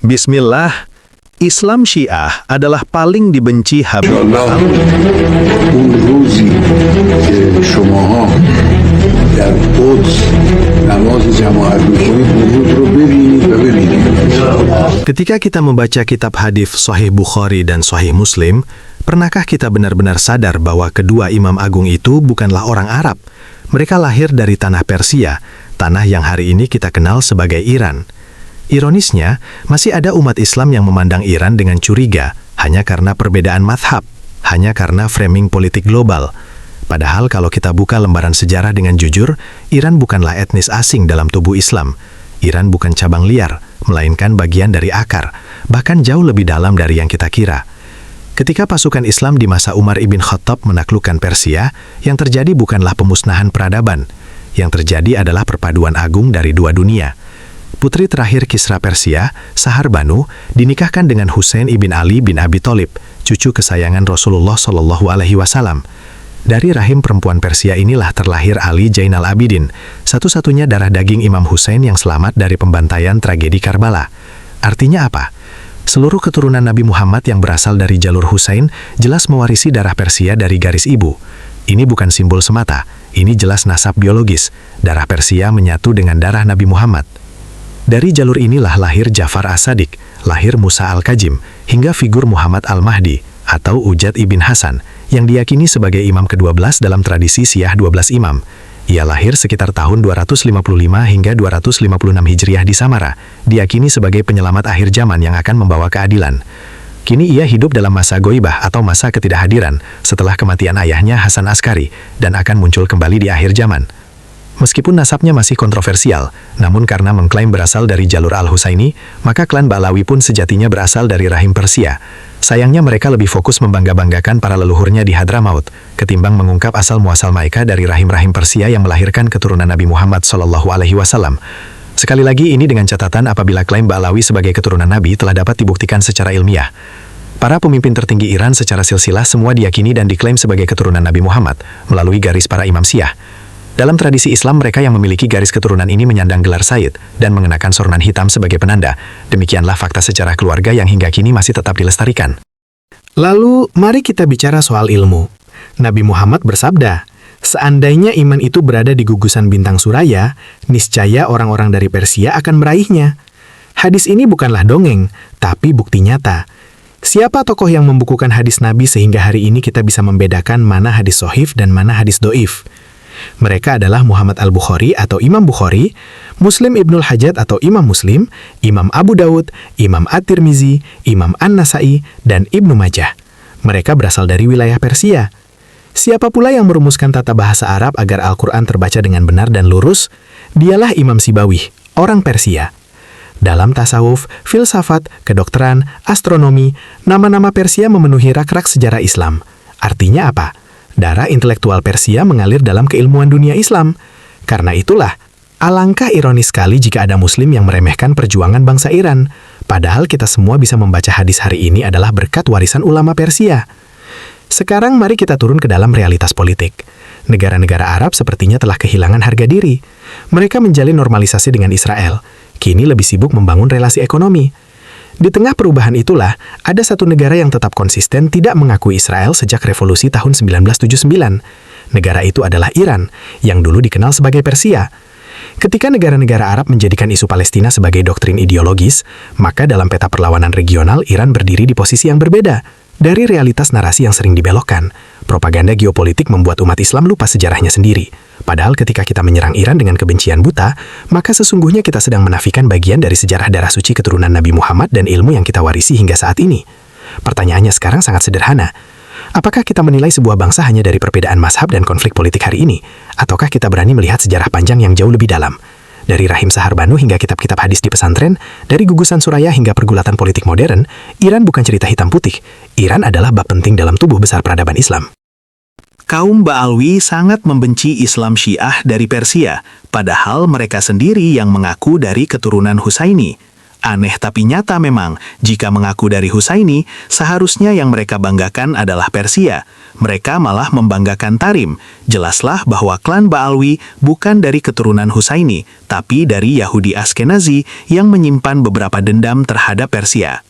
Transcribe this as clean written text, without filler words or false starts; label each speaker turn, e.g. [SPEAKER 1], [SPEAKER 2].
[SPEAKER 1] Bismillah, Islam Syiah adalah paling dibenci Habib
[SPEAKER 2] Allah اون روزی که شماها در قدس نماز جماعت می‌خونید وجود رو ببینید و ببینید.
[SPEAKER 1] Ketika kita membaca kitab hadis Sahih Bukhari dan Sahih Muslim, pernahkah kita benar-benar sadar bahwa kedua imam agung itu bukanlah orang Arab? Mereka lahir dari tanah Persia, tanah yang hari ini kita kenal sebagai Iran. Ironisnya, masih ada umat Islam yang memandang Iran dengan curiga hanya karena perbedaan mazhab, hanya karena framing politik global. Padahal kalau kita buka lembaran sejarah dengan jujur, Iran bukanlah etnis asing dalam tubuh Islam. Iran bukan cabang liar, melainkan bagian dari akar, bahkan jauh lebih dalam dari yang kita kira. Ketika pasukan Islam di masa Umar ibn Khattab menaklukkan Persia, yang terjadi bukanlah pemusnahan peradaban. Yang terjadi adalah perpaduan agung dari dua dunia. Putri terakhir Kisra Persia, Sahar Banu, dinikahkan dengan Husain ibn Ali bin Abi Thalib, cucu kesayangan Rasulullah Shallallahu Alaihi Wasallam. Dari rahim perempuan Persia inilah terlahir Ali Zainal Abidin, satu-satunya darah daging Imam Husain yang selamat dari pembantaian tragedi Karbala. Artinya apa? Seluruh keturunan Nabi Muhammad yang berasal dari jalur Husain jelas mewarisi darah Persia dari garis ibu. Ini bukan simbol semata, ini jelas nasab biologis. Darah Persia menyatu dengan darah Nabi Muhammad. Dari jalur inilah lahir Ja'far As-Sadiq, lahir Musa Al-Kazim, hingga figur Muhammad Al-Mahdi atau Ujad ibn Hasan, yang diyakini sebagai imam ke-12 dalam tradisi Syiah 12 imam. Ia lahir sekitar tahun 255 hingga 256 Hijriah di Samara, diyakini sebagai penyelamat akhir zaman yang akan membawa keadilan. Kini ia hidup dalam masa goibah atau masa ketidakhadiran setelah kematian ayahnya Hasan Askari dan akan muncul kembali di akhir zaman. Meskipun nasabnya masih kontroversial, namun karena mengklaim berasal dari jalur Al-Husaini, maka klan Ba'lawi pun sejatinya berasal dari rahim Persia. Sayangnya mereka lebih fokus membangga-banggakan para leluhurnya di Hadramaut, ketimbang mengungkap asal-muasal mereka dari rahim-rahim Persia yang melahirkan keturunan Nabi Muhammad Shallallahu Alaihi Wasallam. Sekali lagi ini dengan catatan apabila klaim Ba'lawi sebagai keturunan Nabi telah dapat dibuktikan secara ilmiah. Para pemimpin tertinggi Iran secara silsilah semua diyakini dan diklaim sebagai keturunan Nabi Muhammad melalui garis para imam Syiah. Dalam tradisi Islam, mereka yang memiliki garis keturunan ini menyandang gelar Sayyid dan mengenakan sorban hitam sebagai penanda. Demikianlah fakta sejarah keluarga yang hingga kini masih tetap dilestarikan.
[SPEAKER 3] Lalu, mari kita bicara soal ilmu. Nabi Muhammad bersabda, seandainya iman itu berada di gugusan bintang suraya, niscaya orang-orang dari Persia akan meraihnya. Hadis ini bukanlah dongeng, tapi bukti nyata. Siapa tokoh yang membukukan hadis Nabi sehingga hari ini kita bisa membedakan mana hadis sahih dan mana hadis doif? Mereka adalah Muhammad Al-Bukhari atau Imam Bukhari, Muslim Ibnul Hajjaj atau Imam Muslim, Imam Abu Daud, Imam At-Tirmizi, Imam An-Nasai, dan Ibnu Majah. Mereka berasal dari wilayah Persia. Siapa pula yang merumuskan tata bahasa Arab agar Al-Quran terbaca dengan benar dan lurus? Dialah Imam Sibawih, orang Persia. Dalam tasawuf, filsafat, kedokteran, astronomi, nama-nama Persia memenuhi rak-rak sejarah Islam. Artinya apa? Darah intelektual Persia mengalir dalam keilmuan dunia Islam. Karena itulah, alangkah ironis sekali jika ada Muslim yang meremehkan perjuangan bangsa Iran. Padahal kita semua bisa membaca hadis hari ini adalah berkat warisan ulama Persia. Sekarang mari kita turun ke dalam realitas politik. Negara-negara Arab sepertinya telah kehilangan harga diri. Mereka menjalin normalisasi dengan Israel. Kini lebih sibuk membangun relasi ekonomi. Di tengah perubahan itulah, ada satu negara yang tetap konsisten tidak mengakui Israel sejak revolusi tahun 1979. Negara itu adalah Iran, yang dulu dikenal sebagai Persia. Ketika negara-negara Arab menjadikan isu Palestina sebagai doktrin ideologis, maka dalam peta perlawanan regional, Iran berdiri di posisi yang berbeda. Dari realitas narasi yang sering dibelokkan, propaganda geopolitik membuat umat Islam lupa sejarahnya sendiri. Padahal ketika kita menyerang Iran dengan kebencian buta, maka sesungguhnya kita sedang menafikan bagian dari sejarah darah suci keturunan Nabi Muhammad dan ilmu yang kita warisi hingga saat ini. Pertanyaannya sekarang sangat sederhana. Apakah kita menilai sebuah bangsa hanya dari perbedaan mazhab dan konflik politik hari ini? Ataukah kita berani melihat sejarah panjang yang jauh lebih dalam? Dari rahim Sahar Banu hingga kitab-kitab hadis di pesantren, dari gugusan Suraya hingga pergulatan politik modern, Iran bukan cerita hitam putih. Iran adalah bab penting dalam tubuh besar peradaban Islam.
[SPEAKER 1] Kaum Ba'alwi sangat membenci Islam Syiah dari Persia, padahal mereka sendiri yang mengaku dari keturunan Husaini. Aneh tapi nyata memang, jika mengaku dari Husaini, seharusnya yang mereka banggakan adalah Persia. Mereka malah membanggakan Tarim. Jelaslah bahwa klan Ba'alwi bukan dari keturunan Husaini, tapi dari Yahudi Askenazi yang menyimpan beberapa dendam terhadap Persia.